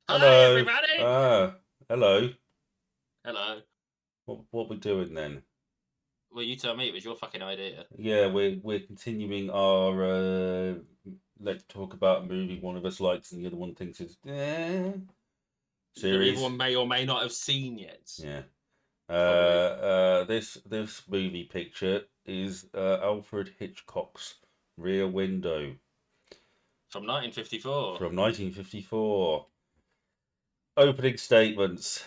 Hi, Hello. everybody! Hello. Hello. What we doing then? Well, you tell me. It was your fucking idea. Yeah, we're continuing our let's talk about a movie one of us likes and the other one thinks is That either series. one may or may not have seen yet. Yeah. Probably. This movie picture is Alfred Hitchcock's Rear Window From 1954. from 1954. Opening statements.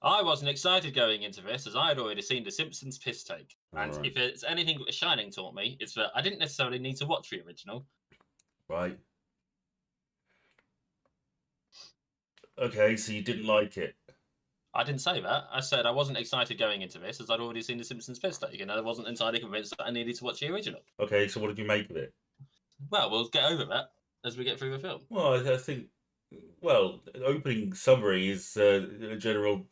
I wasn't excited going into this as I had already seen The Simpsons piss take. All And right. if it's anything that Shining taught me, it's that I didn't necessarily need to watch the original. Right. Okay, so you didn't like it. I didn't say that. I said I wasn't excited going into this as I'd already seen The Simpsons piss take, and I wasn't entirely convinced that I needed to watch the original. Okay, so what did you make of it? Well, we'll get over that as we get through the film. Well, I think, well, the opening summary is a general.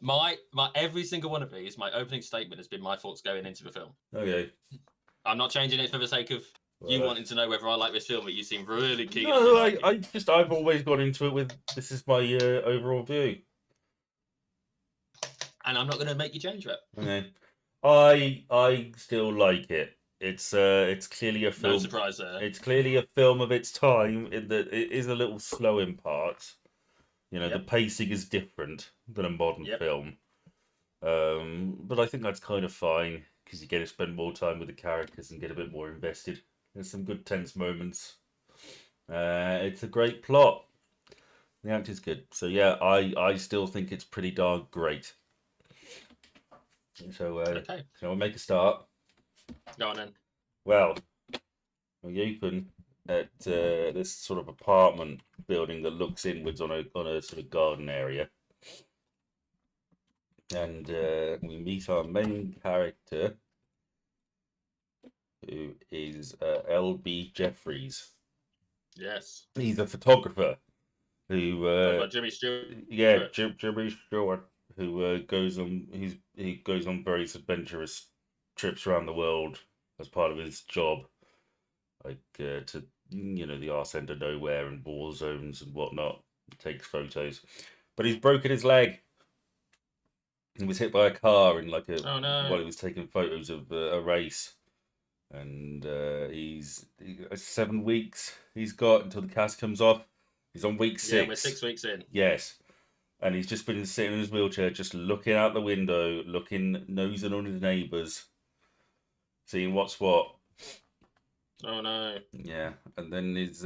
My every single one of these, my opening statement has been my thoughts going into the film. Okay. I'm not changing it for the sake of you Well, wanting to know whether I like this film, but you seem really keen on me no, liking it. I've always gone into it with this is my overall view. And I'm not going to make you change that. Okay. I still like it. It's clearly a No film. surprise there. It's clearly a film of its time in that it is a little slow in parts. You know, the Yep, pacing is different than a modern yep. film. But I think that's kind of fine because you get to spend more time with the characters and get a bit more invested. There's some good tense moments. It's a great plot. The acting's good. So yeah, I still think it's pretty darn great. Okay, So I'll make a start. go on then. Well, we open at this sort of apartment building that looks inwards on a sort of garden area, and we meet our main character, who is L.B. Jeffries. Yes. He's a photographer who, Played by Jimmy Stewart. yeah, Jimmy Stewart, who he goes on various adventurous trips around the world as part of his job, like to the arse end of nowhere and war zones and whatnot. He takes photos, but he's broken his leg. He was hit by a car in like a Oh no. while he was taking photos of a race, and 7 weeks he's got until the cast comes off. He's on week Yeah, we're 6. 6 weeks in. Yes, and he's just been sitting in his wheelchair, just looking out the window, looking, nosing on his neighbours, seeing what's what. Oh no. Yeah, and then his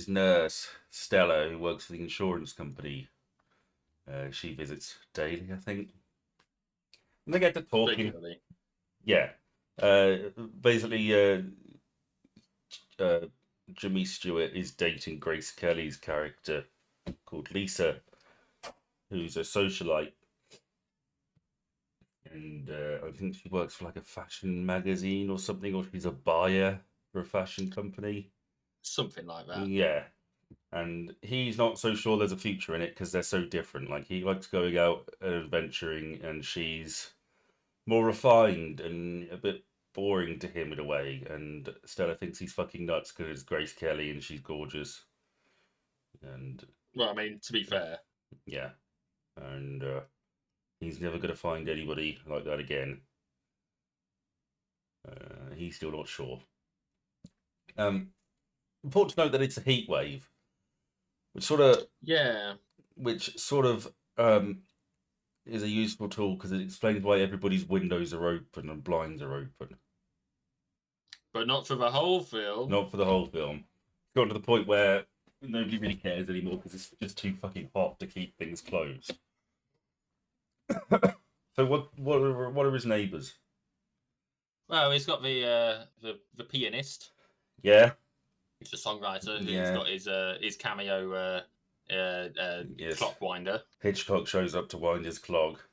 nurse Stella, who works for the insurance company, she visits daily, I think. And they get to talking. Regularly. Yeah, basically, uh, Jimmy Stewart is dating Grace Kelly's character called Lisa, who's a socialite, and I think she works for like a fashion magazine or something, or she's a buyer for a fashion company. Something like that. Yeah, and he's not so sure there's a future in it because they're so different. Like he likes going out and adventuring, and she's more refined and a bit boring to him in a way. And Stella thinks he's fucking nuts because it's Grace Kelly and she's gorgeous. And Well, I mean, to be fair. yeah, and he's never going to find anybody like that again. He's still not sure. Um, Important to note that it's a heat wave, which sort of, Yeah. which sort of um, is a useful tool because it explains why everybody's windows are open and blinds are open. But not for the whole film. Not for the whole film. It's gotten to the point where nobody really cares anymore because it's just too fucking hot to keep things closed. So what are his neighbours? Well, he's got the pianist. Yeah, He's the songwriter. He's yeah, got his cameo yes. clockwinder. Hitchcock shows up to wind his clock.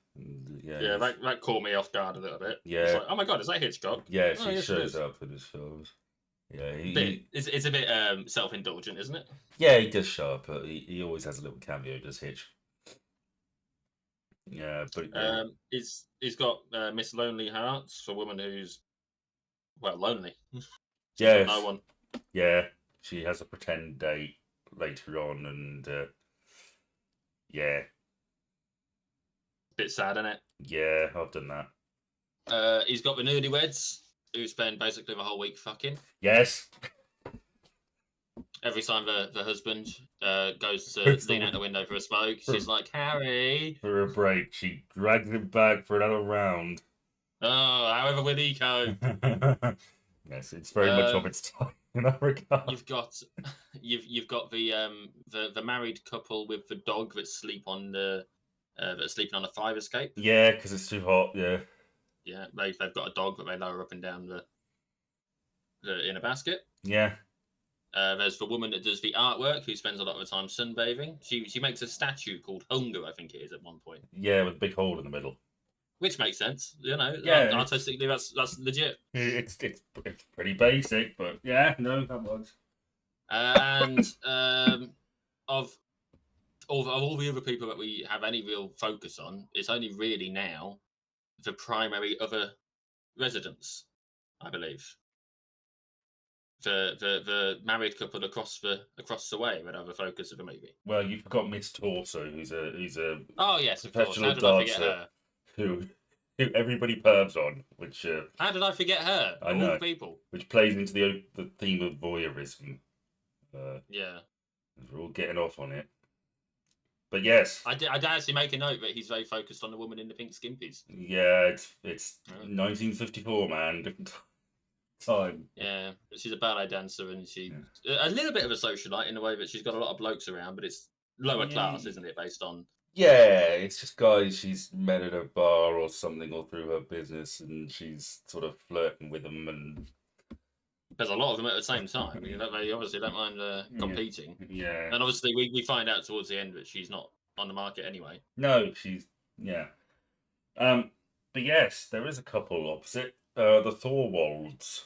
Yeah, Yeah, that caught me off guard a little bit. It's yeah, like, oh my god, is that Hitchcock? yes. Oh He yes, it shows is. up in his films. Yeah, Bit it's a bit self indulgent, isn't it? yeah, he does show up. He always has a little cameo, does Hitch? Yeah, but He's got Miss Lonely Hearts for a woman who's well lonely. She's got no yes, one. yeah. She has a pretend date later on, and Yeah. Bit sad, isn't it? Yeah, I've done that. He's got the newlyweds who spend basically the whole week fucking. Yes. Every time the husband goes to Puts lean the- out the window for a smoke, for- she's like, Harry. For a break, she drags him back for another round. Oh, however will he cope? Yes, it's very much of its time in that regard. You've got you've got the married couple with the dog that sleep on the that's sleeping on a fire escape. Yeah, because it's too hot. Yeah. Yeah, they've got a dog that they lower up and down the in a basket. Yeah. There's the woman that does the artwork who spends a lot of the time sunbathing. She makes a statue called Hunger, I think it is, at one point. Yeah, with a big hole in the middle. Which makes sense, you know. Yeah, artistically, that's legit. It's pretty basic, but yeah, no, that works. And of all the other people that we have any real focus on, it's only really now the primary other residents, I believe. The married couple across the way that have a focus of the movie. Well, you forgot Miss Torso, who's a Oh yes, of course. How professional did I forget dancer her? who everybody pervs on, which How did I forget her? I Of know. all people. which plays into the theme of voyeurism. Yeah. We're all getting off on it. But yes, I did actually make a note that he's very focused on the woman in the pink skimpies. yeah, it's Yeah. 1954, man, different time. Yeah, she's a ballet dancer and a little bit of a socialite in the way that she's got a lot of blokes around, but it's lower class, isn't it? Based on Yeah, it's just guys she's met at a bar or something or through her business, and she's sort of flirting with them, and there's a lot of them at the same time. You know, they obviously don't mind competing, yeah. and obviously we find out towards the end that she's not on the market anyway. No, she's yeah. But yes, there is a couple opposite. The Thorwalds.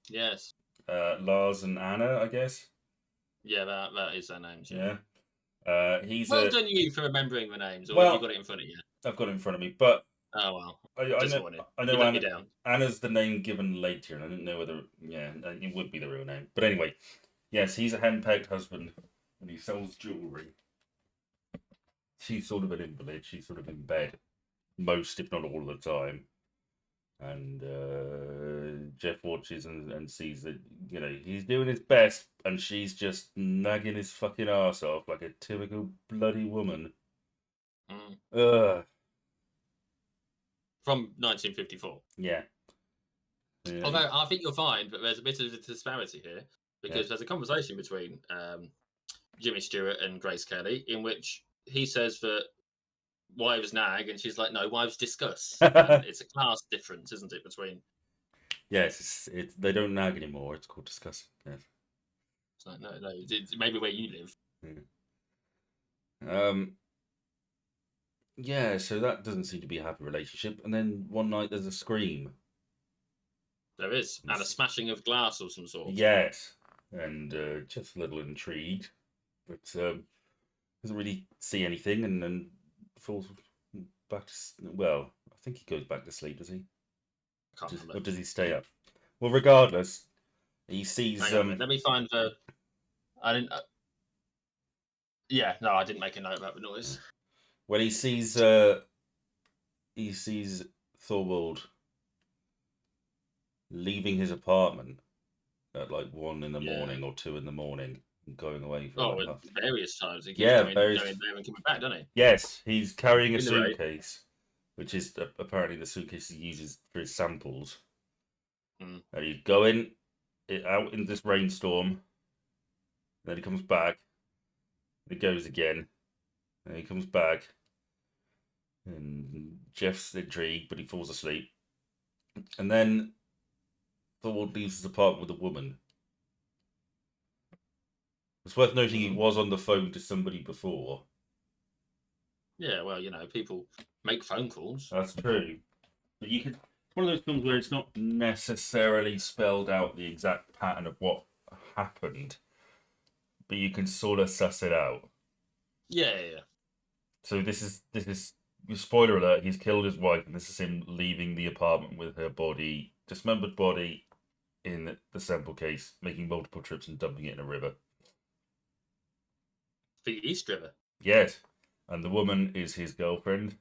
Yes, Lars and Anna, I guess. yeah, that is their names. Yeah. He's Well done you for remembering the names, or have well, you got it in front of you? I've got it in front of me, but Oh well, I disappointed. know You let me down. Anna's the name given later, and I didn't know whether it would be the real name. But anyway, yes, he's a henpecked husband, and he sells jewelry. She's sort of an invalid. She's sort of in bed most, if not all, the time. And Jeff watches and sees that he's doing his best, and she's just nagging his fucking ass off like a typical bloody woman. Ugh. From 1954. Yeah. Although I think you'll find that there's a bit of a disparity here because there's a conversation between Jimmy Stewart and Grace Kelly in which he says that wives nag, and she's like, "No, wives discuss." And it's a class difference, isn't it, between? Yes, it's they don't nag anymore. It's called discussing. Yes. It's like, no, it's maybe where you live. Yeah. Yeah, so that doesn't seem to be a happy relationship. And then one night there's a scream. There is, and a smashing of glass of some sort. Yes, and just a little intrigued, but doesn't really see anything, and then falls back to well. I think he goes back to sleep, does he? Or does he stay up? Well, regardless, he sees. Hang on a minute, let me find the. I didn't. Yeah, no, I didn't make a note about the noise. When he sees Thorwald leaving his apartment at like 1 in the morning or 2 in the morning and going away for at various times. He keeps going various... there and coming back, doesn't he? Yes, he's carrying a suitcase, which is apparently the suitcase he uses for his samples. And he's going out in this rainstorm. Then he comes back. He goes again. And he comes back. And Jeff's intrigued, but he falls asleep. And then Thorwald leaves his apartment with a woman. It's worth noting he was on the phone to somebody before. Yeah, well, people make phone calls. That's true. But it's one of those films where it's not necessarily spelled out the exact pattern of what happened, but you can sort of suss it out. Yeah. So this is spoiler alert. He's killed his wife, and this is him leaving the apartment with her body, dismembered body, in the sample case, making multiple trips and dumping it in a river. The East River. Yes, And the woman is his girlfriend.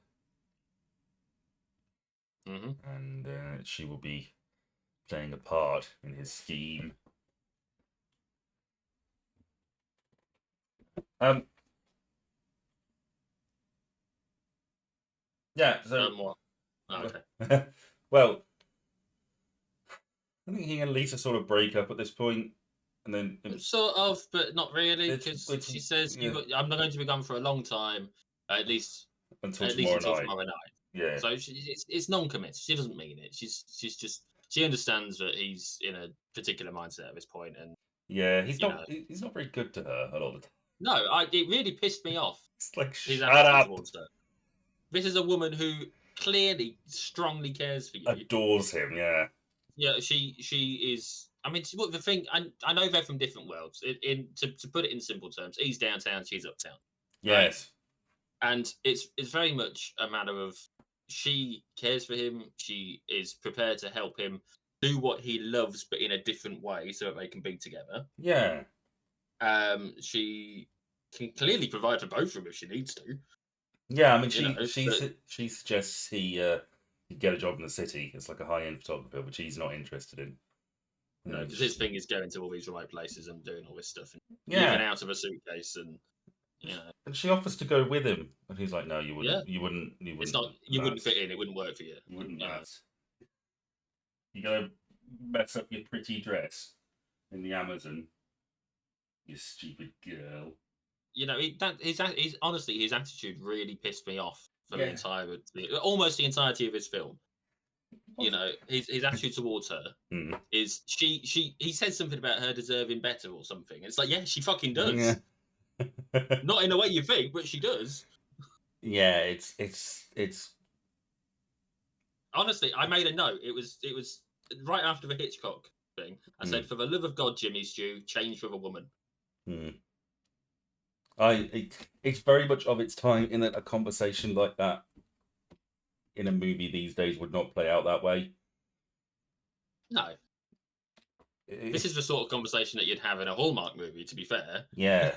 Mm-hmm. And she will be playing a part in his scheme. Yeah, so... What? Oh, okay. Well, I think he and Lisa sort of break up at this point, and then Sort of, but not really, because it's she says yeah, I'm not going to be gone for a long time, at least until until tomorrow night. tomorrow night. Yeah. So it's non-committal. She doesn't mean it. She's just she understands that he's in a particular mindset at this point, and Yeah, he's not very good to her a lot of the time. No, it really pissed me off. It's like, His shut attitude up. towards her. This is a woman who clearly strongly cares for you. Adores him, yeah. Yeah, she is. I mean, the thing. I know they're from different worlds. To put it in simple terms, he's downtown, she's uptown. Yes. Right? And it's very much a matter of she cares for him. She is prepared to help him do what he loves, but in a different way, so that they can be together. Yeah. She can clearly provide for both of them if she needs to. Yeah, I mean, she suggests he get a job in the city. It's like a high-end photographer, which he's not interested in. No, because his thing is going to all these remote places and doing all this stuff and Yeah. living out of a suitcase, and And she offers to go with him, and he's like, "No, you wouldn't. Yeah. You wouldn't. It's not. You wouldn't fit in. It wouldn't work for you. You wouldn't last. You're gonna mess up your pretty dress in the Amazon. You stupid girl." You know, his honestly, his attitude really pissed me off for almost the entirety of his film. You know, his attitude towards her is he says something about her deserving better or something. It's like, yeah, she fucking does. Yeah. Not in the way you think, but she does. Yeah, it's. Honestly, I made a note. It was right after the Hitchcock thing. I said, "For the love of God, Jimmy Stew, change with a woman." It's very much of its time in that a conversation like that in a movie these days would not play out that way. No. This is the sort of conversation that you'd have in a Hallmark movie, to be fair. Yeah.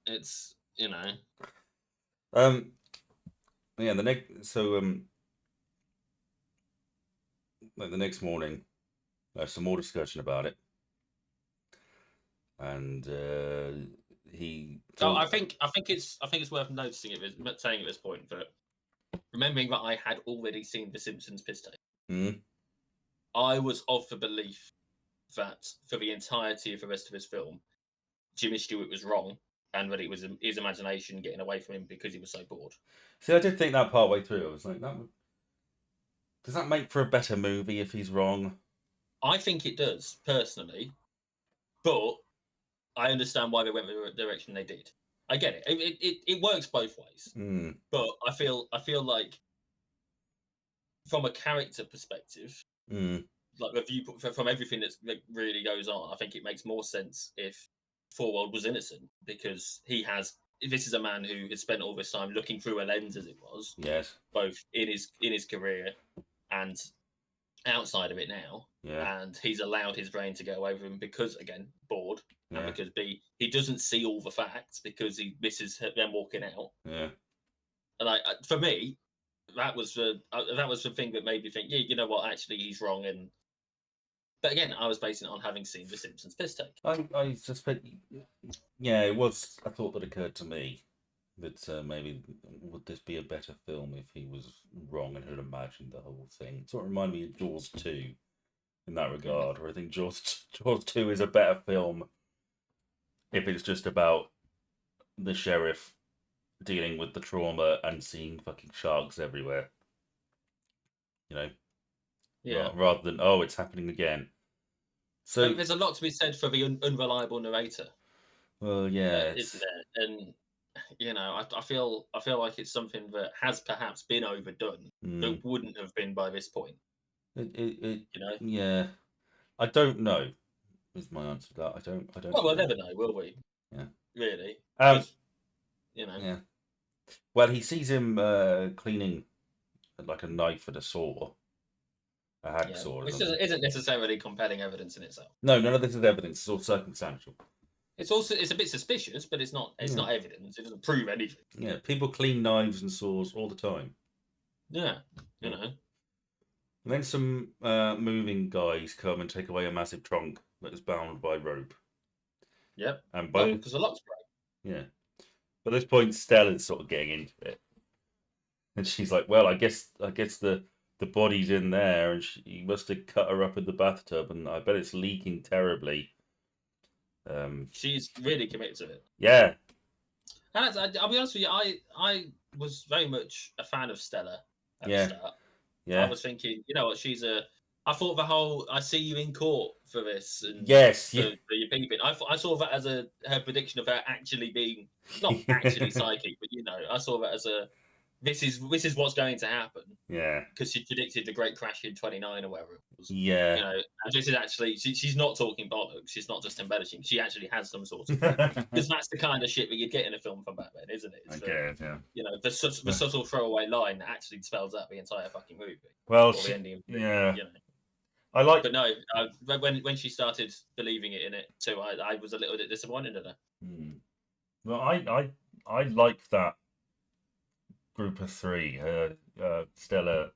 It's, Yeah, the next morning there's some more discussion about it. And I think it's worth noticing saying at this point that remembering that I had already seen The Simpsons piss take. I was of the belief that for the entirety of the rest of his film, Jimmy Stewart was wrong, and that it was his imagination getting away from him because he was so bored. See, I did think that part way through. I was like, does that make for a better movie if he's wrong? I think it does, personally, but I understand why they went the direction they did. I get it. It works both ways. But I feel like from a character perspective, like the viewpoint from everything that really goes on, I think it makes more sense if Forward was innocent, because this is a man who has spent all this time looking through a lens, as it was. Yes. Both in his career and outside of it now. Yeah. And he's allowed his brain to go away with him because, again, bored. And because he doesn't see all the facts because he misses them walking out. Yeah. And for me, that was the thing that made me think, yeah, you know what, actually he's wrong. But again, I was basing it on having seen The Simpsons piss take. I suspect, yeah, it was a thought that occurred to me that maybe would this be a better film if he was wrong and had imagined the whole thing. Sort of reminded me of Jaws 2 in that regard, where I think Jaws 2 is a better film if it's just about the sheriff dealing with the trauma and seeing fucking sharks everywhere. You know? Yeah. Rather than, it's happening again. So there's a lot to be said for the unreliable narrator. Well, yeah. Isn't there? And, you know, I feel like it's something that has perhaps been overdone, but wouldn't have been by this point. You know? Yeah. I don't know, is my answer to that. I don't Well, we'll never know, will we? Yeah. Really? You know. Yeah. Well, he sees him cleaning like a knife and a saw. A hacksaw. Which isn't necessarily compelling evidence in itself. No, none of this is evidence. It's all circumstantial. It's a bit suspicious, but it's not evidence. It doesn't prove anything. Yeah, people clean knives and saws all the time. Yeah, you know. And then some moving guys come and take away a massive trunk that is bound by rope. Yep. And because the lock's broke. Yeah. By this point, Stella's sort of getting into it, and she's like, "Well, I guess the body's in there, and he must have cut her up in the bathtub, and I bet it's leaking terribly." She's really committed to it. Yeah. And I'll be honest with you, I was very much a fan of Stella at the start. Yeah. I was thinking, you know what, I thought the whole "I see you in court for this" and yes, for your peeping. I saw that as her prediction of her actually being not actually psychic, but I saw that as this is what's going to happen. Yeah. Because she predicted the Great Crash in '29 or whatever it was. Yeah. And this is actually she's not talking bollocks. She's not just embellishing. She actually has some sort of because that's the kind of shit that you'd get in a film from back then, isn't it? It's the subtle throwaway line that actually spells out the entire fucking movie. Well, the ending. I like. But no, when she started believing it in it too, I was a little bit disappointed in her. Well, I like that group of three: Stella,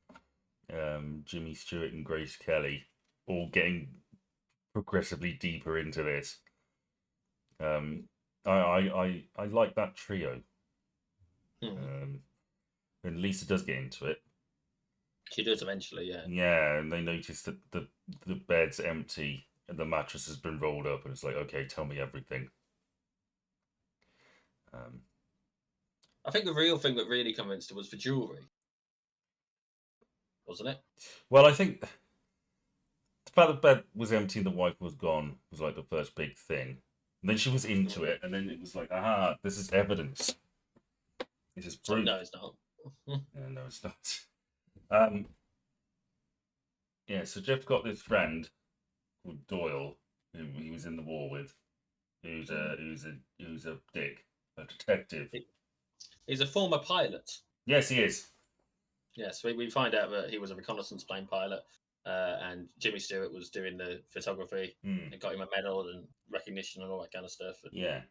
Jimmy Stewart, and Grace Kelly, all getting progressively deeper into this. I like that trio. And Lisa does get into it. She does eventually, yeah. Yeah, and they notice that the bed's empty and the mattress has been rolled up, and it's like, okay, tell me everything. I think the real thing that really convinced her was the jewellery, wasn't it? Well, I think the fact the bed was empty and the wife was gone was like the first big thing. And then she was into it, and then it was like, aha, this is evidence. This is proof. No, it's not. No, it's not. Yeah, so Jeff's got this friend called Doyle, who he was in the war with, who's a dick, a detective. He's a former pilot. Yes, he is. Yes, we find out that he was a reconnaissance plane pilot, and Jimmy Stewart was doing the photography and got him a medal and recognition and all that kind of stuff. And, yeah.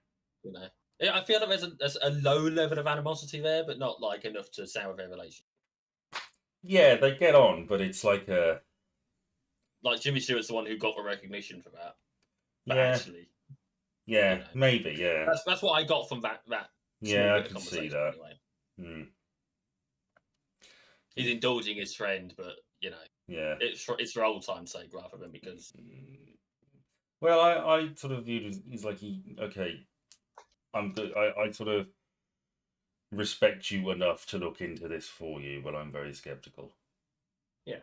I feel like there's a low level of animosity there, but not like enough to sour their relationship. Yeah, they get on, but it's like a... Like Jimmy Stewart's the one who got the recognition for that. But yeah. actually... Yeah, maybe, yeah. That's what I got from that yeah, I can see that. Anyway. He's indulging his friend, but, yeah, it's for old time's sake rather than because... Well, I sort of viewed he's like, okay, I'm good. I sort of respect you enough to look into this for you, but I'm very skeptical. Yeah.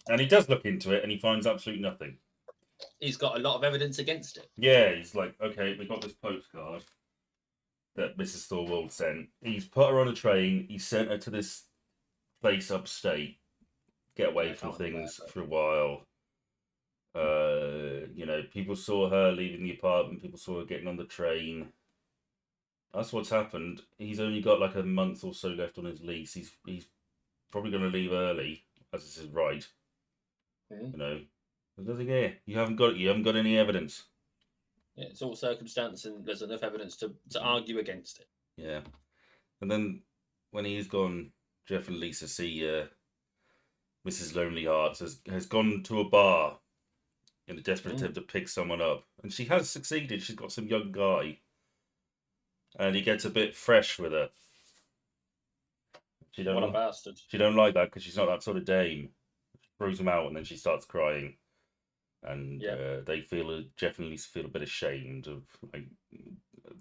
And he does look into it, and he finds absolutely nothing. He's got a lot of evidence against it. Yeah, he's like, okay, we got this postcard that Mrs. Thorwald sent. He's put her on a train. He sent her to this place upstate, get away from things for a while. People saw her leaving the apartment. People saw her getting on the train. That's what's happened. He's only got like a month or so left on his lease. He's probably going to leave early, as this is right. There's nothing here. You haven't got any evidence. Yeah, it's all circumstance, and there's enough evidence to argue against it. Yeah, and then when he's gone, Jeff and Lisa see Mrs. Lonely Hearts has gone to a bar in a desperate attempt to pick someone up, and she has succeeded. She's got some young guy, and he gets a bit fresh with her. What a bastard! She don't like that because she's not that sort of dame. She throws him out, and then she starts crying. And they Jeff and Lisa feel a bit ashamed of like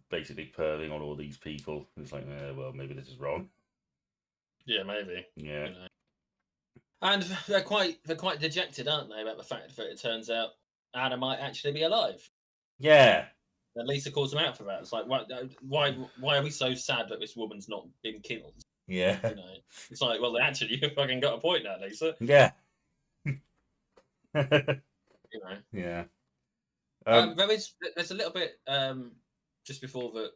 basically perving on all these people. It's like, well, maybe this is wrong. Yeah, maybe. Yeah. And they're quite dejected, aren't they, about the fact that it turns out Anna might actually be alive. Yeah. And Lisa calls them out for that. It's like, why are we so sad that this woman's not been killed? Yeah. It's like, well, actually, you fucking got a point now, Lisa. Yeah. Yeah. There's a little bit just before that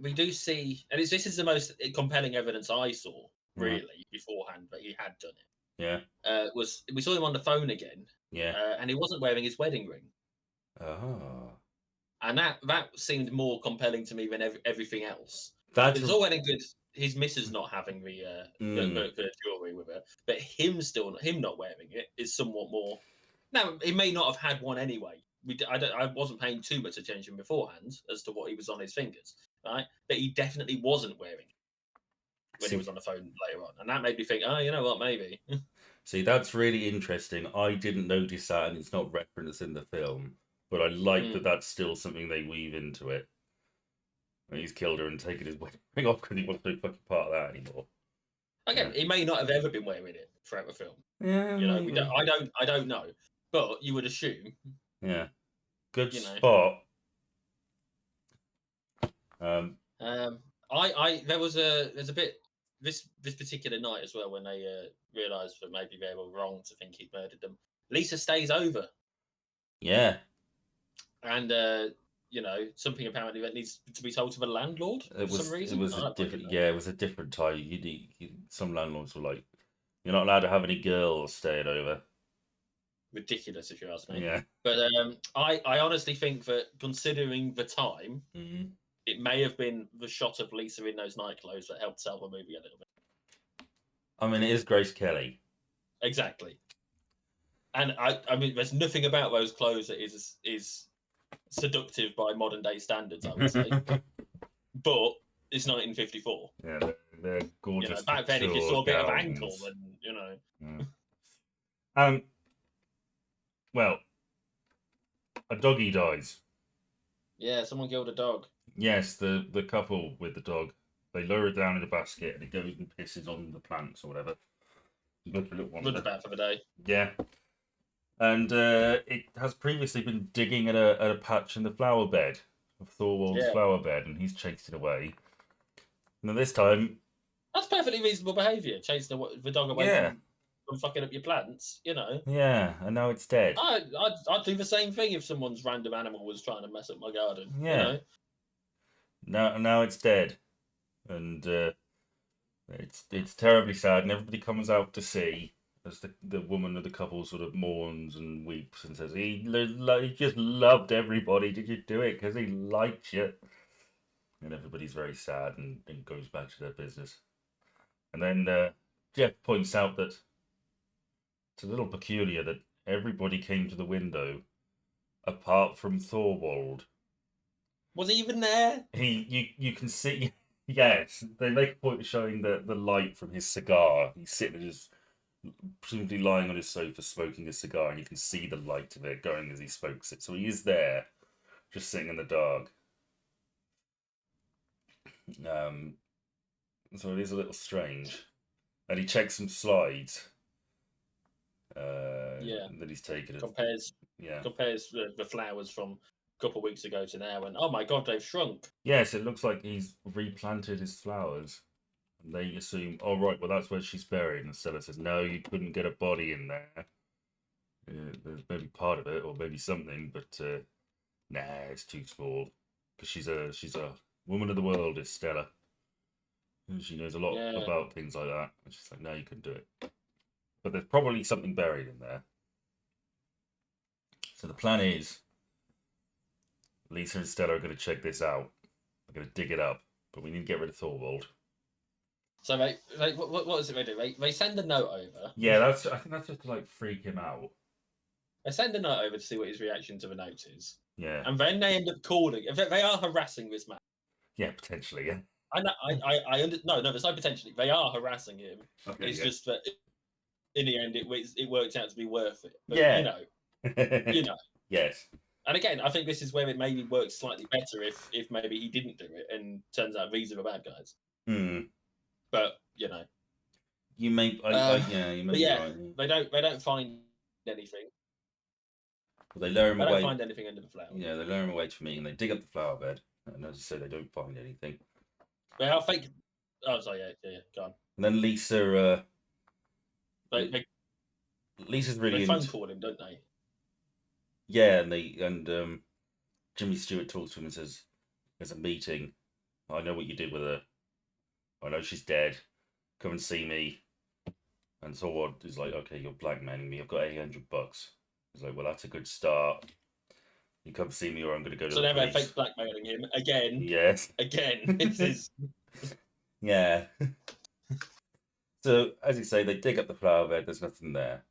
we do see, and this is the most compelling evidence I saw really beforehand that he had done it. Yeah. Was we saw him on the phone again. Yeah. And he wasn't wearing his wedding ring. Oh. And that seemed more compelling to me than everything else. That's It's all well and good his missus not having the jewelry with her, but him not wearing it is somewhat more. Now he may not have had one anyway. I wasn't paying too much attention beforehand as to what he was on his fingers, right? But he definitely wasn't wearing it when he was on the phone later on, and that made me think, oh, you know what, maybe. See, that's really interesting. I didn't notice that, and it's not referenced in the film, but I like that that's still something they weave into it. He's killed her and taken his wedding ring off because he wants no fucking part of that anymore. Again, he may not have ever been wearing it throughout the film. Yeah, You know, maybe. I don't know, but you would assume. Yeah, good you know. spot. There's a bit this particular night as well when they realised that maybe they were wrong to think he'd murdered them. Lisa stays over. Yeah. And something apparently that needs to be told to the landlord for some reason. It was a different. Yeah, it was a different time. Some landlords were like, "You're not allowed to have any girls staying over." Ridiculous, if you ask me. Yeah. But I honestly think that considering the time, it may have been the shot of Lisa in those night clothes that helped sell the movie a little bit. I mean, it is Grace Kelly. Exactly. And I mean, there's nothing about those clothes that is seductive by modern day standards, I would say. But it's 1954. Yeah, they're gorgeous. Back then, if you saw a bit of ankle, then Well, a doggy dies. Yeah, someone killed a dog. Yes, the couple with the dog. They lower it down in a basket and it goes and pisses on the plants or whatever. Runs about for the day. Yeah. And it has previously been digging at a patch in the flower bed of Thorwald's flower bed, and he's chased it away. And then this time, that's perfectly reasonable behaviour. Chase the dog away from fucking up your plants, Yeah, and now it's dead. I'd do the same thing if someone's random animal was trying to mess up my garden. Yeah. Now it's dead, and it's terribly sad, and everybody comes out to see as the woman of the couple sort of mourns and weeps and says, he just loved everybody. Did you do it because he liked you? And everybody's very sad and goes back to their business. And then Jeff points out that it's a little peculiar that everybody came to the window apart from Thorwald. Was he even there? You can see. Yes, they make a point of showing the light from his cigar. He's sitting just presumably lying on his sofa smoking a cigar, and you can see the light of it going as he smokes it. So he is there, just sitting in the dark. So it is a little strange. And he checks some slides. That he's taken. Compares the flowers from a couple of weeks ago to now, and oh my god, they've shrunk. Yes, it looks like he's replanted his flowers. And they assume, oh right, well that's where she's buried. And Stella says, no, you couldn't get a body in there. There's maybe part of it, or maybe something, but nah, it's too small. Because she's a woman of the world, is Stella. And she knows a lot about things like that. And she's like, no, you couldn't do it. But there's probably something buried in there. So the plan is, Lisa and Stella are going to check this out. They're going to dig it up, but we need to get rid of Thorwald. So what is it they do? They send a note over. Yeah, I think that's just to like freak him out. They send a note over to see what his reaction to the note is. Yeah. And then they end up calling. They are harassing this man. Yeah, potentially. Yeah. No, there's no potentially. They are harassing him. Okay, it's just that in the end, it worked out to be worth it. But, yeah. You know. Yes. And again, I think this is where it maybe works slightly better if maybe he didn't do it and turns out these are the bad guys. But you may, you may be right. They don't find anything. Well, they lure him away. They don't find anything under the flower. Yeah, they lure him away from me, and they dig up the flower bed. And as you say, they don't find anything. Well, fake. Oh, sorry, yeah, go on. And then Lisa. Lisa's really. They phone call him, don't they? Yeah, and Jimmy Stewart talks to him and says, "There's a meeting. I know what you did with her. I know she's dead. Come and see me." And Thorwald is like, "Okay, you're blackmailing me. I've got $800." He's like, "Well, that's a good start." You come see me, or I'm going to go to So the now they're police. fake blackmailing him again. Yes. Again. This is. Yeah. So, as you say, they dig up the flower bed. There's nothing there.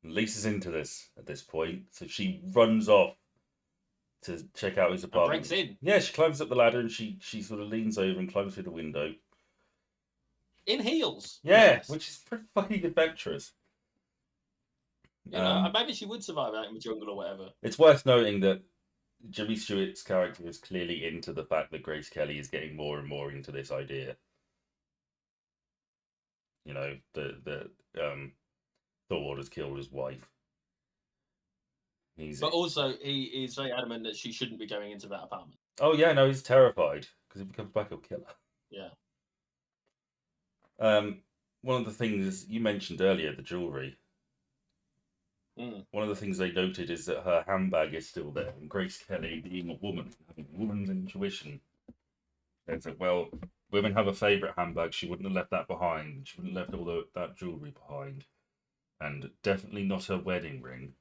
Lisa's into this at this point, so she runs off to check out his And apartment. breaks in. Yeah, she climbs up the ladder and she sort of leans over and climbs through the window. In heels. Yeah, Yes. which is pretty fucking adventurous. You know, maybe she would survive out in the jungle or whatever. It's worth noting that Jimmy Stewart's character is clearly into the fact that Grace Kelly is getting more and more into this idea. You know, the Thorwald has killed his wife. But also, he is very adamant that she shouldn't be going into that apartment. Oh yeah, no, he's terrified because if he comes back, he'll kill her. Yeah. One of the things you mentioned earlier, the jewelry. Mm. One of the things they noted is that her handbag is still there, and Grace Kelly, being a woman, having a woman's intuition, says that, well, women have a favourite handbag. She wouldn't have left that behind. She wouldn't have left all that jewelry behind, and definitely not her wedding ring.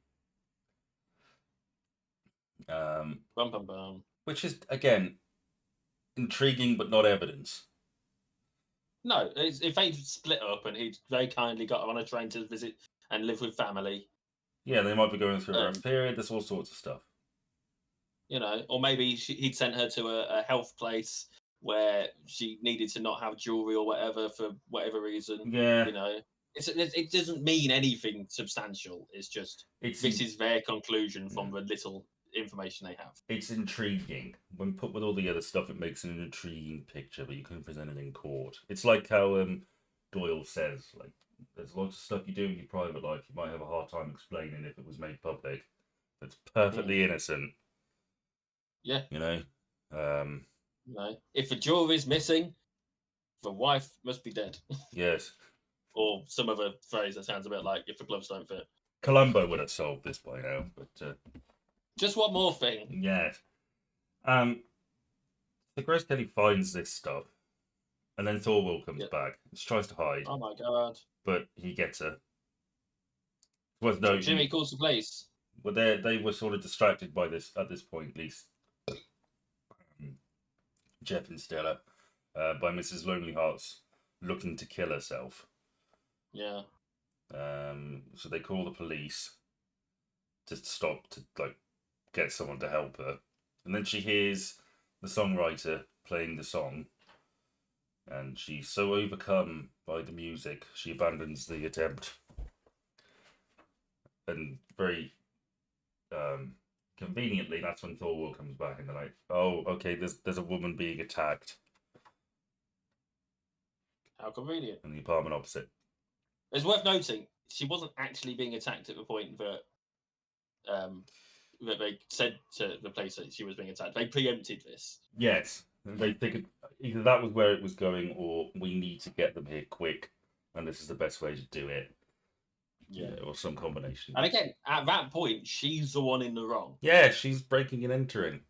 Bum, bum, bum. Which is, again, intriguing but not evidence. No, if they'd split up and he'd very kindly got her on a train to visit and live with family. Yeah, they might be going through a rough period. There's all sorts of stuff. You know, or maybe he'd sent her to a health place where she needed to not have jewelry or whatever for whatever reason. Yeah. You know, it doesn't mean anything substantial. It's just this is their conclusion from the little information they have. It's intriguing. When put with all the other stuff, it makes an intriguing picture, but you couldn't present it in court. It's like how Doyle says, like, there's lots of stuff you do in your private life you might have a hard time explaining if it was made public. It's perfectly innocent. Yeah. You know? No. If the jewelry's missing, the wife must be dead. Yes. Or some other phrase that sounds a bit like if the gloves don't fit. Columbo would have solved this by now, but just one more thing. Yes. So Grace Kelly finds this stuff, and then Thorwald comes back. She tries to hide. Oh my god! But he gets her. It's worth noting. Jimmy calls the police. Well, they were sort of distracted by this at this point, at least. Jeff and Stella, by Mrs. Lonely Hearts looking to kill herself. Yeah. So they call the police to stop to get someone to help her, and then she hears the songwriter playing the song, and she's so overcome by the music she abandons the attempt. And very conveniently, that's when Thorwald comes back, and they're like, "Oh, okay, there's a woman being attacked." How convenient! In the apartment opposite. It's worth noting she wasn't actually being attacked at the point that that they said to the place that she was being attacked. They preempted this. Yes, they figured either that was where it was going, or we need to get them here quick, and this is the best way to do it. Yeah, or some combination. And again, at that point, she's the one in the wrong. Yeah, she's breaking and entering.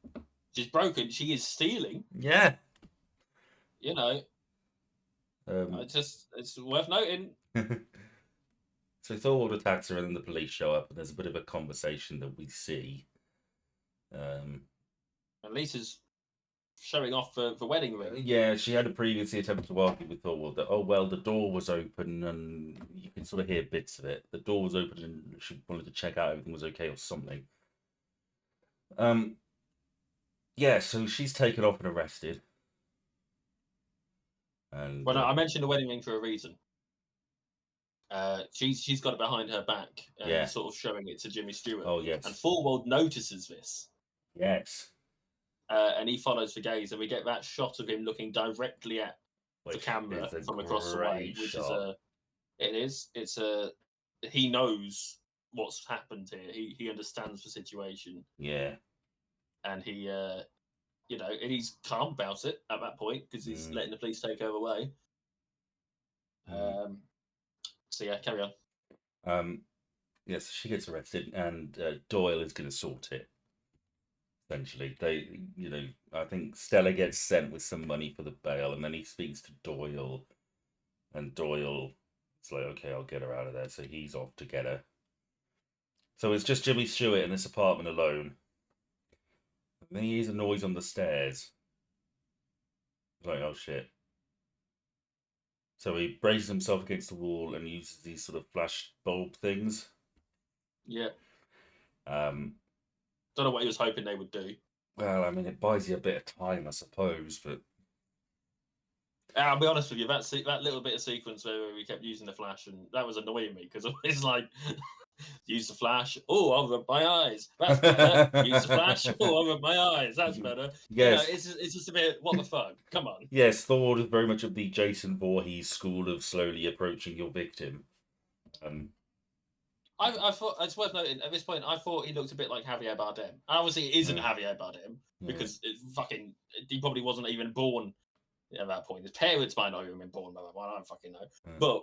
She's broken. She is stealing. Yeah. You know. It's worth noting. So Thorwald attacks her, and then the police show up, and there's a bit of a conversation that we see. And Lisa's showing off the wedding ring. Yeah, she had previously attempted to argue with Thorwald that, oh, well, the door was open, and you can sort of hear bits of it. The door was open, and she wanted to check out everything was okay or something. Yeah, so she's taken off and arrested. And well, no, I mentioned the wedding ring for a reason. She's got it behind her back and sort of showing it to Jimmy Stewart. Oh, yes. And Thorwald notices this. Yes. And he follows the gaze, and we get that shot of him looking directly at the camera from across the way, which is he knows what's happened here. He understands the situation. Yeah. And he and he's calm about it at that point because he's letting the police take her away. So yeah, carry on. Yes, she gets arrested, and Doyle is going to sort it. Essentially, I think Stella gets sent with some money for the bail, and then he speaks to Doyle, and Doyle is like, "Okay, I'll get her out of there." So he's off to get her. So it's just Jimmy Stewart in this apartment alone. Then he hears a noise on the stairs. He's like, oh shit. So he braces himself against the wall and uses these sort of flash bulb things. Yeah. Um, Don't know what he was hoping they would do. well, I mean, it buys you a bit of time, I suppose, but I'll be honest with you, that little bit of sequence where we kept using the flash, and that was annoying me because it's like, use the flash. Oh, I'll rub my eyes. That's better. Use the flash. Oh, I'll rub my eyes. That's better. Yes. It's just a bit. What the fuck? Come on. Yes, Thor is very much of the Jason Voorhees school of slowly approaching your victim. I thought it's worth noting at this point. I thought he looked a bit like Javier Bardem. Obviously, it isn't Javier Bardem because he probably wasn't even born at that point. His parents might not even been born by that point. I don't fucking know. But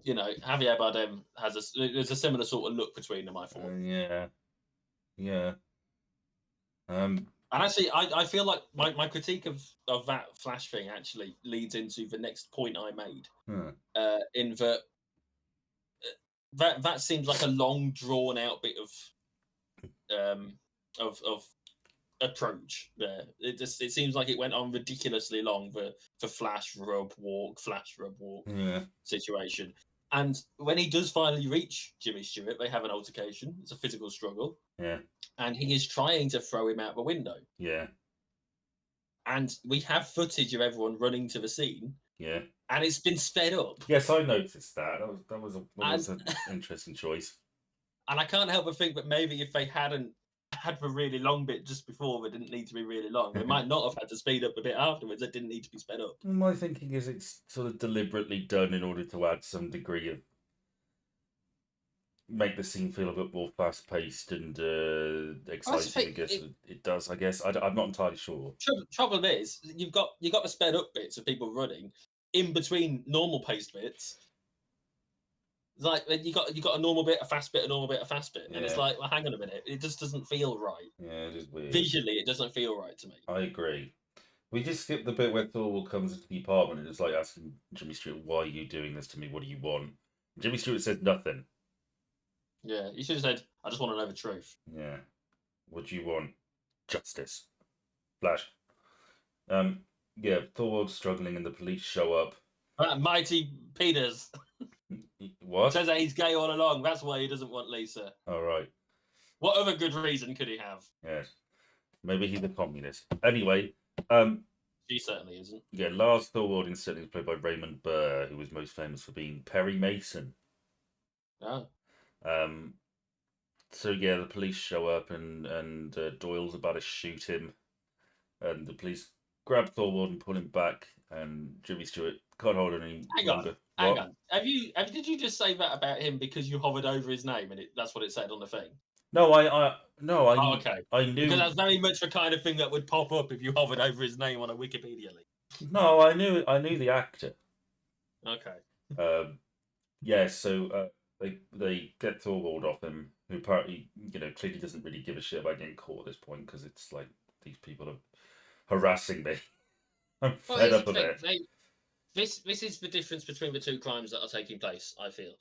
Javier Bardem there's a similar sort of look between them. I thought. Yeah. And actually, I feel like my critique of that flash thing actually leads into the next point I made. In that seems like a long drawn out bit of approach there. It seems like it went on ridiculously long for flash rub walk situation. And when he does finally reach Jimmy Stewart, they have an altercation. It's a physical struggle. Yeah. And he is trying to throw him out the window. Yeah. And we have footage of everyone running to the scene. Yeah. And it's been sped up. Yes, I noticed that. That was an interesting choice. And I can't help but think that maybe if they hadn't had the really long bit just before, they didn't need to be really long. They might not have had to speed up a bit afterwards. It didn't need to be sped up. My thinking is it's sort of deliberately done in order to add some degree of make the scene feel a bit more fast-paced and exciting. I guess it does. I guess I'm not entirely sure. Trouble is, you've got the sped up bits of people running in between normal paced bits. It's like you got a normal bit, a fast bit, a normal bit, a fast bit, and it's like, well, hang on a minute, it just doesn't feel right. Yeah, it is weird. Visually, it doesn't feel right to me. I agree. We just skipped the bit where Thor comes into the apartment and it's like asking Jimmy Stewart, "Why are you doing this to me? What do you want?" Jimmy Stewart says nothing. Yeah, you should have said, "I just want to know the truth." Yeah. What do you want? Justice. Flash. Yeah, Thor's struggling and the police show up. That mighty Peters. What? Says that he's gay all along. That's why he doesn't want Lisa. All right. What other good reason could he have? Yes. Maybe he's a communist. Anyway, she certainly isn't. Yeah, Lars Thorwald instead is played by Raymond Burr, who was most famous for being Perry Mason. Oh. So yeah, the police show up and Doyle's about to shoot him, and the police grab Thorwald and pull him back, and Jimmy Stewart can't hold it any longer. Hang on. Did you just say that about him because you hovered over his name and that's what it said on the thing? No, okay. I knew because that's very much the kind of thing that would pop up if you hovered over his name on a Wikipedia link. No, I knew the actor. Okay. Yeah. So they get Thorwald off him, who apparently clearly doesn't really give a shit about getting caught at this point because it's like these people are harassing me. I'm fed up of it. This is the difference between the two crimes that are taking place, I feel.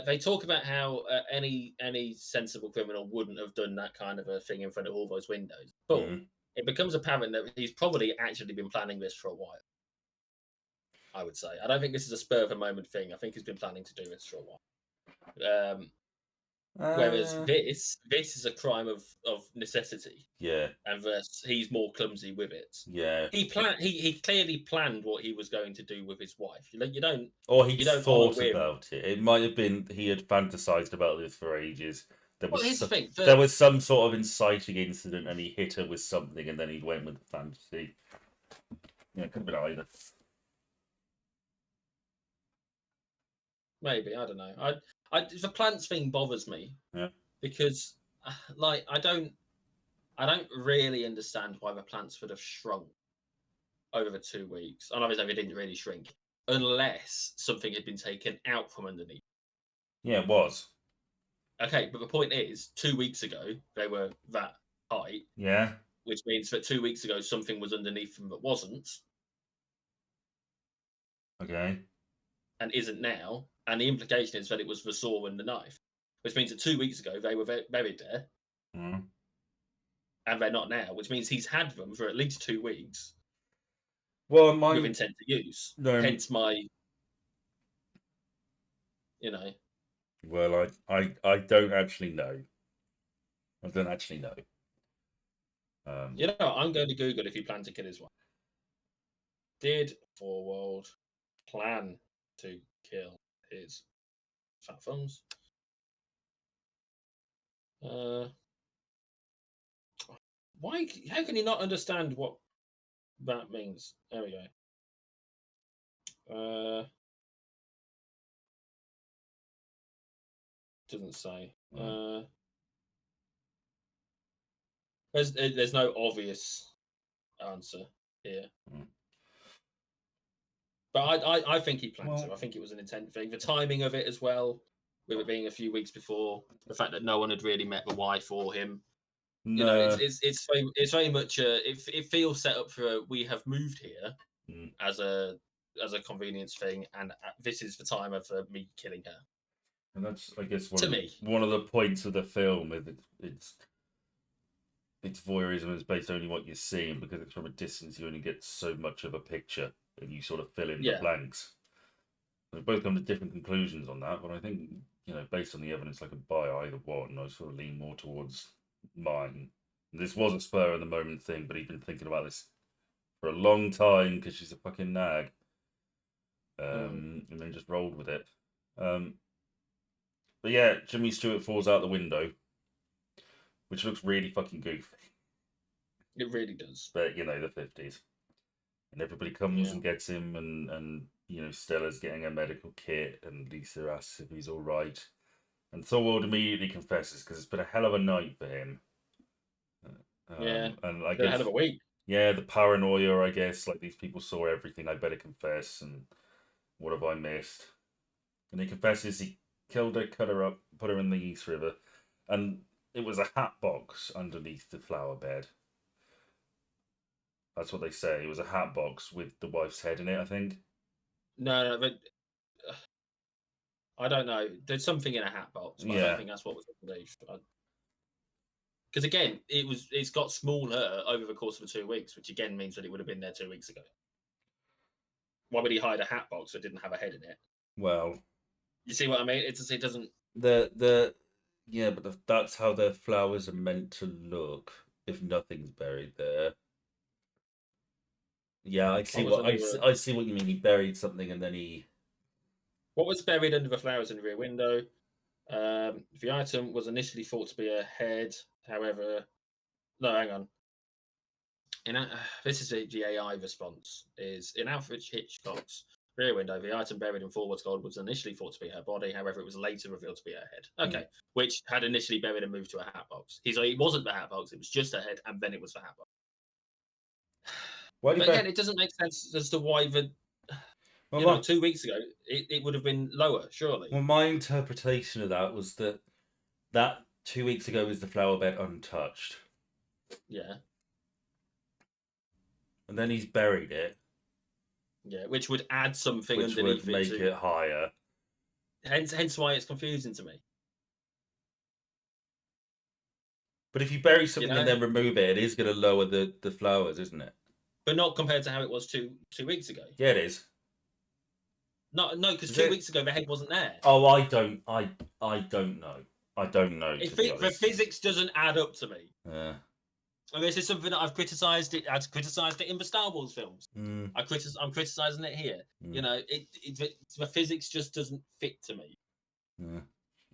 They talk about how any sensible criminal wouldn't have done that kind of a thing in front of all those windows. But it becomes apparent that he's probably actually been planning this for a while, I would say. I don't think this is a spur of the moment thing. I think he's been planning to do this for a while. Whereas this is a crime of necessity. Yeah. And he's more clumsy with it. Yeah. He clearly planned what he was going to do with his wife. You don't. Or he thought about it. It might have been he had fantasized about this for ages. Here's the thing. There was some sort of inciting incident, and he hit her with something, and then he went with the fantasy. Yeah, it could have been either. Maybe, I don't know. The plants thing bothers me. Yeah. Because, I don't really understand why the plants would have shrunk over the 2 weeks. And obviously, they didn't really shrink unless something had been taken out from underneath. Yeah, it was. Okay, but the point is, 2 weeks ago they were that height. Yeah. Which means that 2 weeks ago something was underneath them that wasn't. Okay. And isn't now. And the implication is that it was the saw and the knife, which means that 2 weeks ago they were buried there. and they're not now, which means he's had them for at least 2 weeks. Well, with intent to use. Hence my, Well, I don't actually know. I don't actually know. I'm going to Google if he planned to kill his wife. Did Thorwald plan to kill his fat thumbs? Why? How can you not understand what that means? There we go. Doesn't say. There's no obvious answer here. But I think he planned to. I think it was an intent thing. The timing of it as well, with it being a few weeks before, the fact that no one had really met the wife or him. No. It's very much it feels set up for we have moved here as a convenience thing, and this is the time of me killing her. And that's, I guess, one of the points of the film is it's voyeurism is based only what you're seeing, because it's from a distance you only get so much of a picture and you sort of fill in the blanks. We've both come to different conclusions on that, but I think, based on the evidence I could buy either one, I sort of lean more towards mine. This was a spur of the moment thing, but he'd been thinking about this for a long time because she's a fucking nag. And then just rolled with it. But yeah, Jimmy Stewart falls out the window, which looks really fucking goofy. It really does. But, the 50s. And everybody comes and gets him, and Stella's getting a medical kit, and Lisa asks if he's all right. And Thorwald immediately confesses, because it's been a hell of a night for him. And I guess, a hell of a week. Yeah, the paranoia, I guess, like these people saw everything, I better confess, and what have I missed? And he confesses he killed her, cut her up, put her in the East River, and it was a hat box underneath the flower bed. That's what they say. It was a hat box with the wife's head in it, I think. No, but I don't know. There's something in a hat box, but I don't think that's what was believed. Because again, it's got smaller over the course of the 2 weeks, which again means that it would have been there 2 weeks ago. Why would he hide a hat box that didn't have a head in it? Well, you see what I mean? It doesn't. But that's how their flowers are meant to look if nothing's buried there. Yeah, I see what you mean. He buried something and then he. What was buried under the flowers in the rear window? The item was initially thought to be a head. However, no, hang on. This is the AI response. Is in Alfred Hitchcock's rear window, the item buried in Forward's gold was initially thought to be her body. However, it was later revealed to be her head. Okay, which had initially buried and moved to a hat box. It wasn't the hat box; it was just her head, and then it was the hat box. But again, it doesn't make sense as to why 2 weeks ago it would have been lower, surely. Well, my interpretation of that was that 2 weeks ago was the flower bed untouched. Yeah. And then he's buried it. Yeah, which would add something which underneath would make it higher. Hence why it's confusing to me. But if you bury something and then remove it, it is going to lower the flowers, isn't it? But not compared to how it was two weeks ago. Yeah, it is. No, because 2 weeks ago the head wasn't there. Oh, I don't know. I don't know. The physics doesn't add up to me. Yeah. And this is something that I've criticised it. I've criticised it in the Star Wars films. I'm criticising it here. The physics just doesn't fit to me.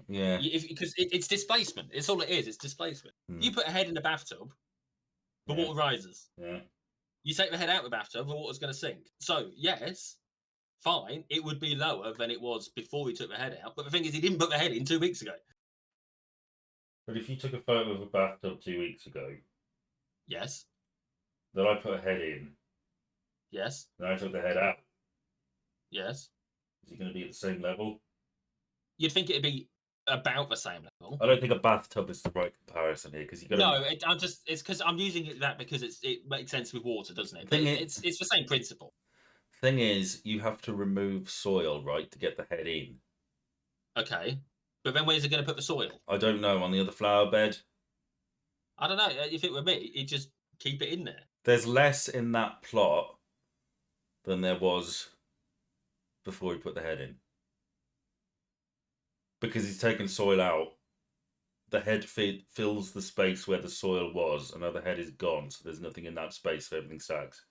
Yeah. Because it's displacement. It's all it is. It's displacement. You put a head in a bathtub, the water rises. Yeah. You take the head out of the bathtub, the water's going to sink. So yes, fine, it would be lower than it was before he took the head out. But the thing is, he didn't put the head in 2 weeks ago. But if you took a photo of a bathtub 2 weeks ago. Yes. Then I put a head in. Yes. Then I took the head out. Yes. Is it going to be at the same level? You'd think it'd be about the same level. I don't think a bathtub is the right comparison here because you got. No, it's because I'm using that because it makes sense with water, doesn't it? It's the same principle. Thing is, you have to remove soil, right, to get the head in. Okay, but then where's it going to put the soil? I don't know. On the other flower bed. I don't know. If it were me, it'd just keep it in there. There's less in that plot than there was before he put the head in. Because he's taken soil out, the head fills the space where the soil was, and now the head is gone, so there's nothing in that space, so everything sags.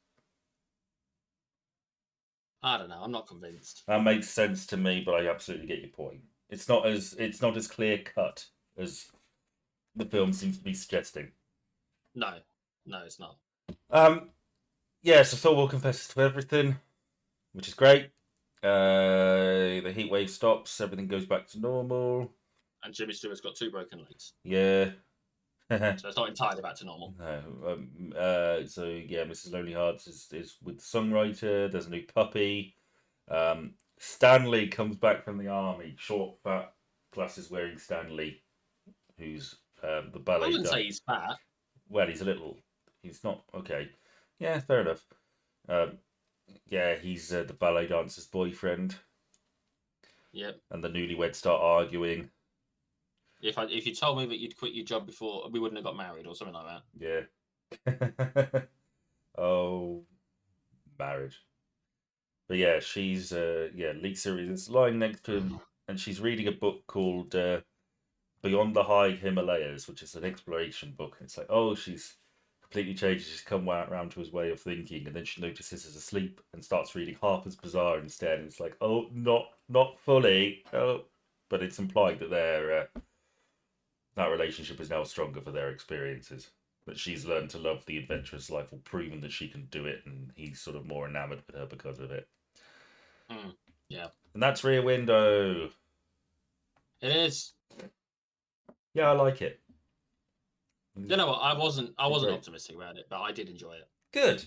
I don't know. I'm not convinced. That makes sense to me, but I absolutely get your point. It's not as clear cut as the film seems to be suggesting. No, it's not. Yeah, so Thor will confess to everything, which is great. The heat wave stops, everything goes back to normal. And Jimmy Stewart's got 2 broken legs. Yeah. So it's not entirely back to normal. No. So yeah, Mrs. Lonely Hearts is with the songwriter. There's a new puppy. Stanley comes back from the army. Short, fat, glasses wearing Stanley, who's the ballet. I wouldn't say he's fat. Well, he's a little. He's not okay. Yeah, fair enough. Yeah, he's the ballet dancer's boyfriend. Yep. And the newlyweds start arguing. If you told me that you'd quit your job before, we wouldn't have got married or something like that. Yeah. Oh, marriage. But yeah, she's Lisa is lying next to him, and she's reading a book called Beyond the High Himalayas, which is an exploration book. And it's like, oh, she's completely changed. She's come around to his way of thinking, and then she notices he's asleep and starts reading Harper's Bazaar instead. And it's like, oh, not fully. Oh, but it's implied that that relationship is now stronger for their experiences. That she's learned to love the adventurous life, or proven that she can do it, and he's sort of more enamored with her because of it. Yeah. And that's Rear Window. It is. Yeah, I like it. You know what? I wasn't optimistic about it, but I did enjoy it. Good.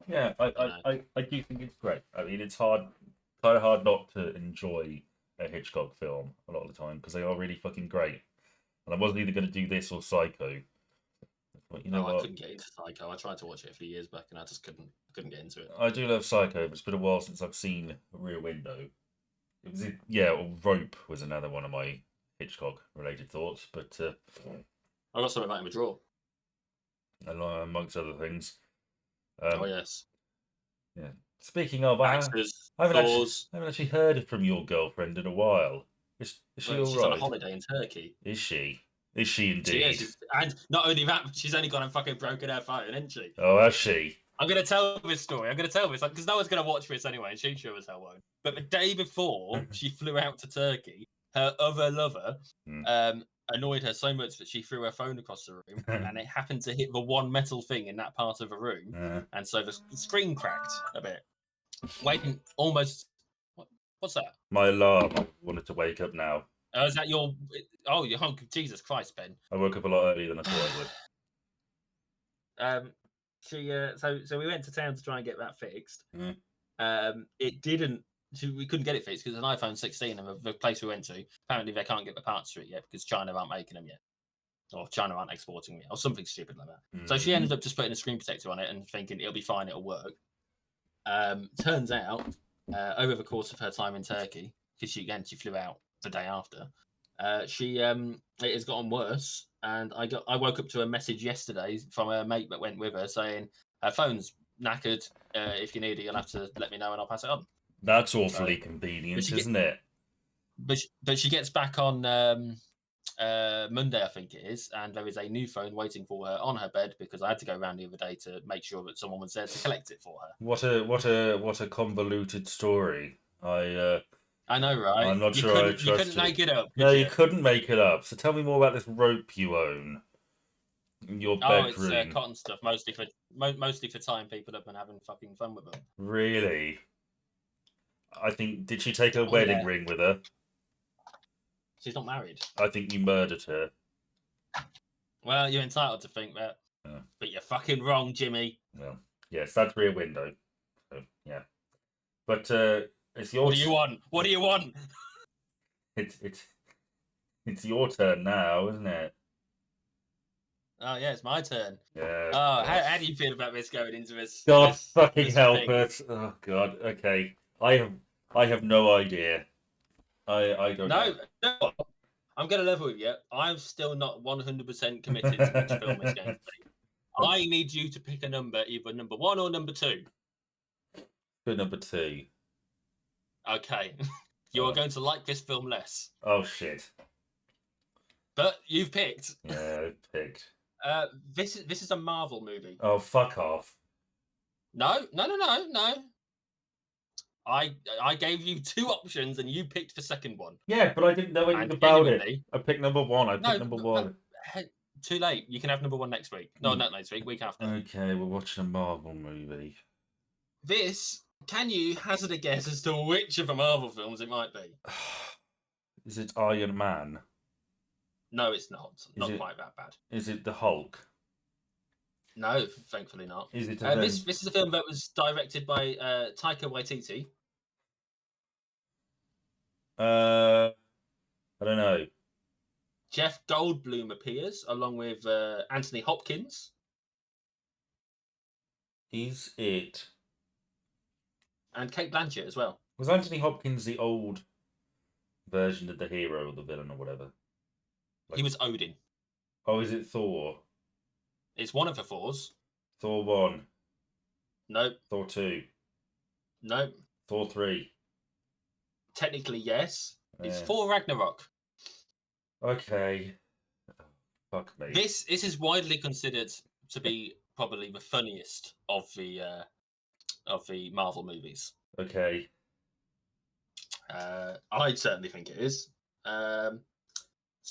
Yeah, I do think it's great. I mean, it's kind of hard not to enjoy a Hitchcock film a lot of the time because they are really fucking great. And I wasn't either going to do this or Psycho. But you know what? I couldn't get into Psycho. I tried to watch it a few years back, and I just couldn't get into it. I do love Psycho, but it's been a while since I've seen Rear Window. Rope was another one of my Hitchcock-related thoughts, but I got something about him to draw. Amongst other things. Oh yes. Yeah. Speaking of, I haven't actually heard from your girlfriend in a while. Is she all right? She's on a holiday in Turkey. Is she? Is she indeed? She is. And not only that, she's only gone and fucking broken her phone, isn't she? Oh, has she? I'm going to tell this story. Because no one's going to watch this anyway, and she sure as hell won't. But the day before she flew out to Turkey, her other lover annoyed her so much that she threw her phone across the room, and it happened to hit the one metal thing in that part of the room, and so the screen cracked a bit. Waiting almost. What's that? My alarm. I wanted to wake up now. Is that your? Oh, Jesus Christ, Ben! I woke up a lot earlier than I thought I would. So we went to town to try and get that fixed. It didn't. We couldn't get it fixed because it's an iPhone 16, and the place we went to, apparently they can't get the parts for it yet because China aren't making them yet, or China aren't exporting them yet, or something stupid like that. So she ended up just putting a screen protector on it and thinking it'll be fine, it'll work. Turns out, over the course of her time in Turkey, because she flew out the day after, it has gotten worse. And I woke up to a message yesterday from a mate that went with her saying her phone's knackered. If you need it, you'll have to let me know and I'll pass it on. That's awfully convenient, isn't it? But she gets back on Monday, I think it is, and there is a new phone waiting for her on her bed because I had to go around the other day to make sure that someone was there to collect it for her. What a convoluted story. I know, right? I'm not sure I trust it. You couldn't make it up. No, you couldn't make it up. So tell me more about this rope you own in your bedroom. It's cotton stuff, mostly for tying people up and having fucking fun with them. Really? I think, did she take her wedding ring with her? She's not married. I think you murdered her. Well, you're entitled to think that. Yeah. But you're fucking wrong, Jimmy. Well, yes, that's Rear Window. So, yeah. But it's your... What do you want? What do you want? It's your turn now, isn't it? Oh, yeah, it's my turn. Yeah. Oh, how do you feel about this going into this? God fucking help us. Oh, God. Okay. I have no idea. I don't know. No. I'm going to level with you. I'm still not 100% committed to which film it's going to be. I need you to pick a number, either number 1 or number 2. Good number 2. Okay. You are going to like this film less. Oh, shit. But you've picked. Yeah, I've picked. This is a Marvel movie. Oh, fuck off. No. I gave you 2 options and you picked the second one. Yeah, but I didn't know anything And about it. I picked number 1. I picked number 1. Too late. You can have number 1 next week. No, not next week. Week after. Okay, we're watching a Marvel movie. Can you hazard a guess as to which of the Marvel films it might be? Is it Iron Man? No, it's not. Not quite that bad. Is it the Hulk? No, thankfully not. Is it this is a film that was directed by Taika Waititi. I don't know. Jeff Goldblum appears along with Anthony Hopkins. Is it? And Kate Blanchett as well. Was Anthony Hopkins the old version of the hero or the villain or whatever? He was Odin. Oh, is it Thor? It's one of the Thors. Thor 1. Nope. Thor 2. Nope. Thor 3. Technically, yes. It's Thor Ragnarok. Okay. Fuck me. This is widely considered to be probably the funniest of the Marvel movies. Okay. I certainly think it is. So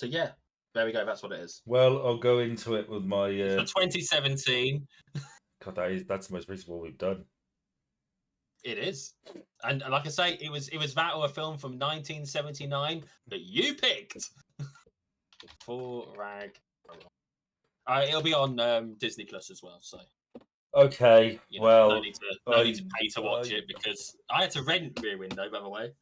yeah, there we go. That's what it is. Well, I'll go into it with my. For 2017. God, that's the most recent one we've done. It is, and like I say, it was that or a film from 1979 that you picked. For Rag. It'll be on Disney Plus as well. So. Okay. No need to pay to watch it because I had to rent Rear Window, by the way.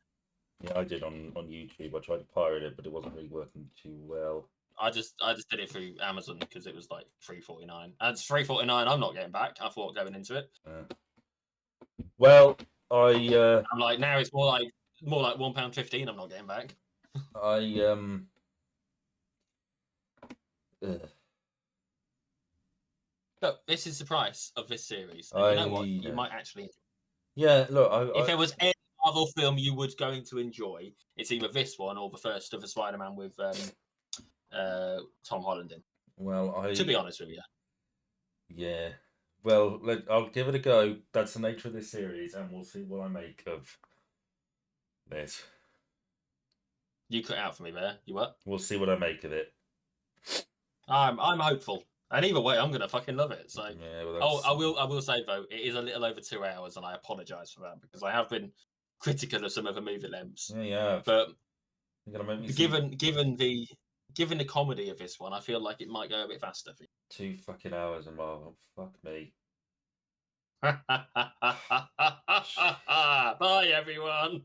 Yeah, I did on YouTube. I tried to pirate it, but it wasn't really working too well. I just did it through Amazon because it was like $3.49. And it's $3.49. I'm not getting back. I thought going into it. Well, I'm like now it's more like £1.15. I'm not getting back. Look, this is the price of this series. And you know what? You might actually. Yeah, look. If there was any Marvel film you were going to enjoy, it's either this one or the first of the Spider-Man with Tom Holland in. Well, to be honest with you. Yeah. Well, I'll give it a go. That's the nature of this series, and we'll see what I make of this. You cut out for me there. You what? We'll see what I make of it. I'm hopeful. And either way, I'm gonna fucking love it. So, yeah, well, I will say though, it is a little over 2 hours, and I apologise for that because I have been critical of some of the movie lengths. Yeah. But you're gonna make me given the comedy of this one, I feel like it might go a bit faster. 2 fucking hours of Marvel. Fuck me. Bye, everyone.